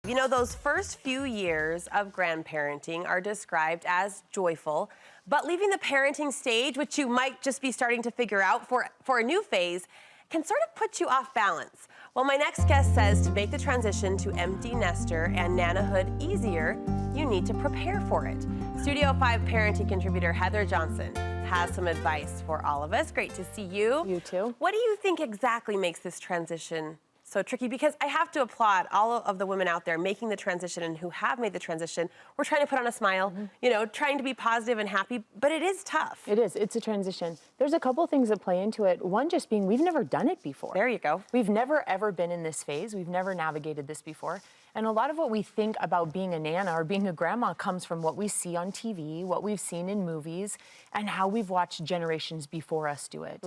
You know, those first few years of grandparenting are described as joyful, but leaving the parenting stage, which you might just be starting to figure out for a new phase, can sort of put you off balance. Well, my next guest says to make the transition to empty nester and nanahood easier, you need to prepare for it. Studio 5 parenting contributor Heather Johnson has some advice for all of us. Great to see you. You too. What do you think exactly makes this transition so tricky? Because I have to applaud all of the women out there making the transition and who have made the transition. We're trying to put on a smile, you know, trying to be positive and happy, but it is tough. It is. It's a transition. There's a couple things that play into it. One just being we've never done it before. There you go. We've never ever been in this phase. We've never navigated this before. And a lot of what we think about being a nana or being a grandma comes from what we see on TV, what we've seen in movies, and how we've watched generations before us do it.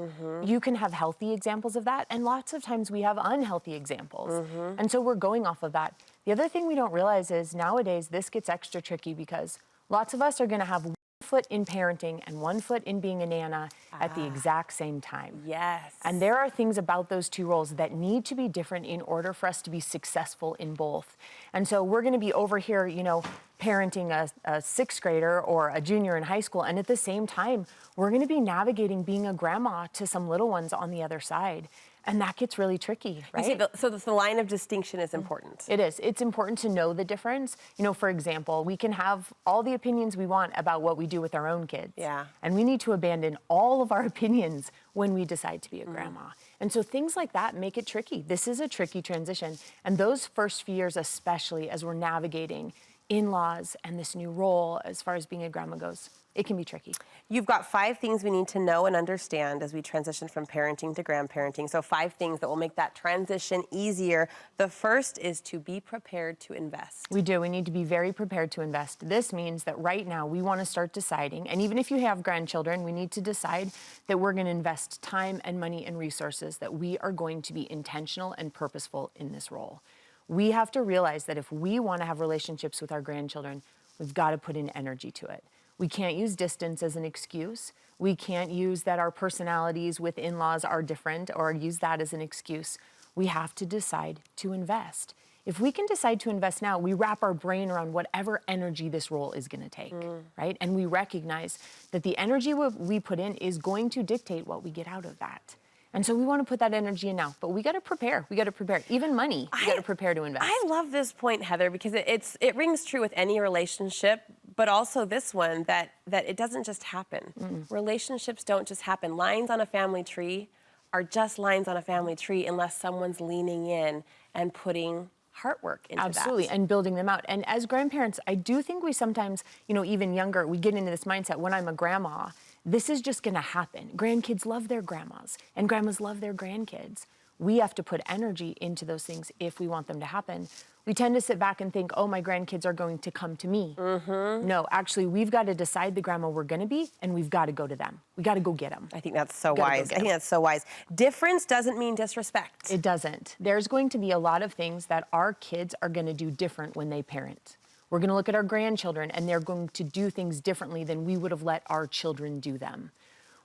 You can have healthy examples of that, and lots of times we have unhealthy examples. And so we're going off of that. The other thing we don't realize is nowadays this gets extra tricky because lots of us are going to have one foot in parenting and one foot in being a nana at the exact same time. Yes. And there are things about those two roles that need to be different in order for us to be successful in both. And so we're going to be over here, you know, parenting a sixth grader or a junior in high school. And at the same time, we're going to be navigating being a grandma to some little ones on the other side. And that gets really tricky, right? You see, so the line of distinction is important. It is. It's important to know the difference. You know, for example, we can have all the opinions we want about what we do with our own kids. Yeah. And we need to abandon all of our opinions when we decide to be a grandma. And so things like that make it tricky. This is a tricky transition. And those first few years, especially as we're navigating in-laws and this new role as far as being a grandma goes, it can be tricky. You've got 5 things we need to know and understand as we transition from parenting to grandparenting. So 5 things that will make that transition easier. The first is to be prepared to invest. We do. We need to be very prepared to invest. This means that right now we want to start deciding, and even if you have grandchildren, we need to decide that we're going to invest time and money and resources, that we are going to be intentional and purposeful in this role. We have to realize that if we want to have relationships with our grandchildren, we've got to put in energy to it. We can't use distance as an excuse. We can't use that our personalities with in-laws are different or use that as an excuse. We have to decide to invest. If we can decide to invest now, we wrap our brain around whatever energy this role is going to take, right? And we recognize that the energy we put in is going to dictate what we get out of that. And so we want to put that energy in now, but we got to prepare. We got to prepare. Even money, we got to prepare to invest. I love this point, Heather, because it rings true with any relationship, but also this one that it doesn't just happen. Relationships don't just happen. Lines on a family tree are just lines on a family tree unless someone's leaning in and putting heart work into that. Absolutely, and building them out. And as grandparents, I do think we sometimes, you know, even younger, we get into this mindset, when I'm a grandma, this is just gonna happen. Grandkids love their grandmas, and grandmas love their grandkids. We have to put energy into those things if we want them to happen. We tend to sit back and think, oh, my grandkids are going to come to me. No, actually, we've got to decide the grandma we're gonna be, and we've got to go to them. We got to go get them. I think that's so wise. I think that's so wise. Difference doesn't mean disrespect. It doesn't. There's going to be a lot of things that our kids are gonna do different when they parent. We're going to look at our grandchildren, and they're going to do things differently than we would have let our children do them.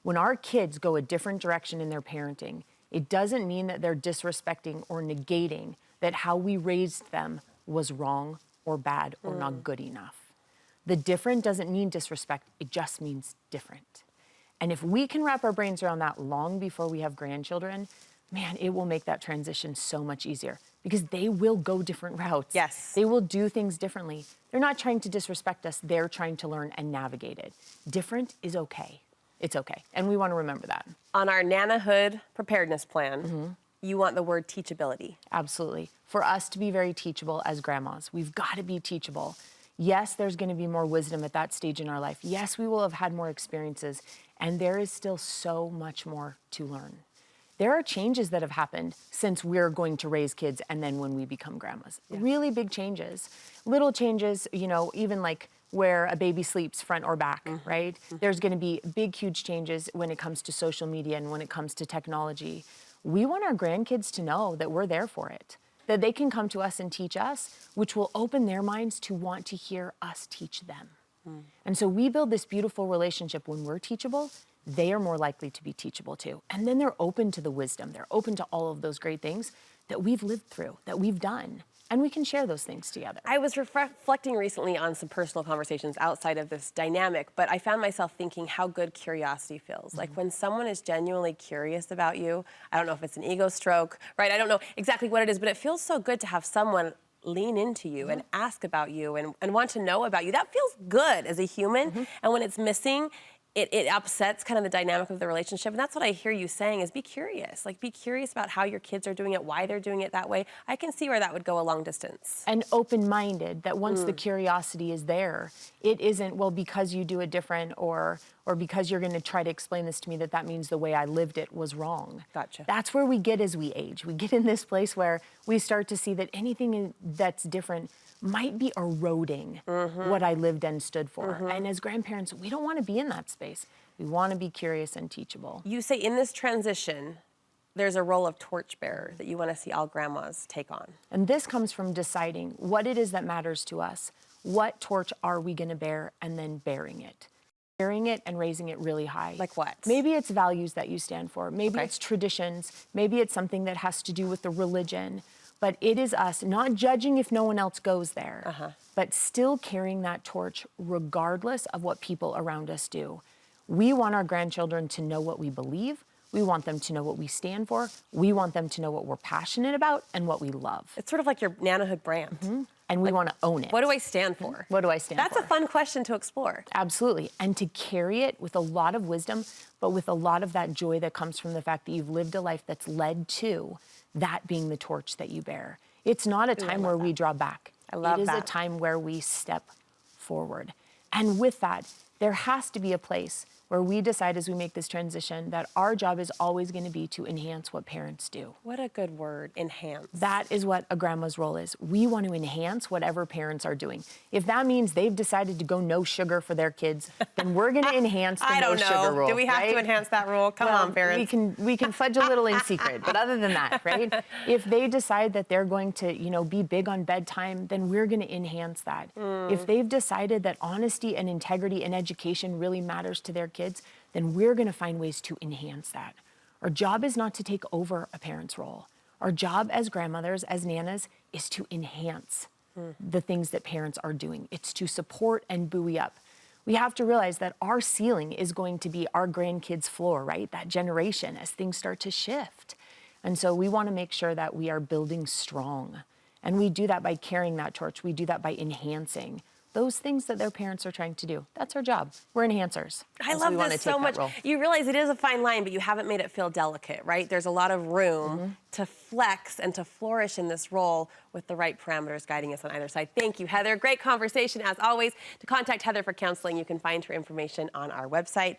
When our kids go a different direction in their parenting, it doesn't mean that they're disrespecting or negating that how we raised them was wrong or bad or not good enough. The different doesn't mean disrespect. It just means different. And if we can wrap our brains around that long before we have grandchildren, man, it will make that transition so much easier. Because they will go different routes. Yes. They will do things differently. They're not trying to disrespect us. They're trying to learn and navigate it. Different is okay. It's okay. And we want to remember that. On our nanahood preparedness plan, you want the word teachability. Absolutely. For us to be very teachable as grandmas, we've got to be teachable. Yes, there's going to be more wisdom at that stage in our life. Yes, we will have had more experiences. And there is still so much more to learn. There are changes that have happened since we're going to raise kids and then when we become grandmas. Yeah. Really big changes. Little changes, you know, even like where a baby sleeps, front or back, right? There's going to be big, huge changes when it comes to social media and when it comes to technology. We want our grandkids to know that we're there for it, that they can come to us and teach us, which will open their minds to want to hear us teach them. And so we build this beautiful relationship when we're teachable. They are more likely to be teachable too. And then they're open to the wisdom. They're open to all of those great things that we've lived through, that we've done. and we can share those things together. I was reflecting recently on some personal conversations outside of this dynamic, but I found myself thinking how good curiosity feels. Like when someone is genuinely curious about you, I don't know if it's an ego stroke, right? I don't know exactly what it is, but it feels so good to have someone lean into you and ask about you and want to know about you. That feels good as a human. And when it's missing, it upsets kind of the dynamic of the relationship. And that's what I hear you saying is be curious. Like be curious about how your kids are doing it, why they're doing it that way. I can see where that would go a long distance. And open-minded, that once the curiosity is there, it isn't, well, because you do it different or because you're going to try to explain this to me that means the way I lived it was wrong. Gotcha. That's where we get as we age. We get in this place where we start to see that anything that's different might be eroding what I lived and stood for. And as grandparents, we don't want to be in that space. We want to be curious and teachable. You say in this transition, there's a role of torchbearer that you want to see all grandmas take on. And this comes from deciding what it is that matters to us, what torch are we going to bear, and then bearing it. Bearing it and raising it really high. Like what? Maybe it's values that you stand for. Maybe it's traditions. Maybe it's something that has to do with the religion. But it is us not judging if no one else goes there, but still carrying that torch regardless of what people around us do. We want our grandchildren to know what we believe. We want them to know what we stand for. We want them to know what we're passionate about and what we love. It's sort of like your nanahood brand. And we want to own it. What do I stand for? What do I stand for? That's a fun question to explore. Absolutely. And to carry it with a lot of wisdom, but with a lot of that joy that comes from the fact that you've lived a life that's led to that being the torch that you bear. It's not a time where we draw back. I love that. It is a time where we step forward. And with that, there has to be a place where we decide as we make this transition that our job is always going to be to enhance what parents do. What a good word, enhance. That is what a grandma's role is. We want to enhance whatever parents are doing. If that means they've decided to go no sugar for their kids, then we're going to enhance the no sugar rule. Do we have to enhance that rule? Come on, parents. We can fudge a little in secret, but other than that, right? If they decide that they're going to, be big on bedtime, then we're going to enhance that. If they've decided that honesty and integrity and education really matters to their kids, then we're going to find ways to enhance that. Our job is not to take over a parent's role. Our job as grandmothers, as nanas, is to enhance the things that parents are doing. It's to support and buoy up. We have to realize that our ceiling is going to be our grandkids' floor, right? That generation as things start to shift. And so we want to make sure that we are building strong. And we do that by carrying that torch. We do that by enhancing those things that their parents are trying to do. That's our job. We're enhancers. I love this so much. You realize it is a fine line, but you haven't made it feel delicate, right? There's a lot of room to flex and to flourish in this role with the right parameters guiding us on either side. Thank you, Heather. Great conversation as always. To contact Heather for counseling, you can find her information on our website.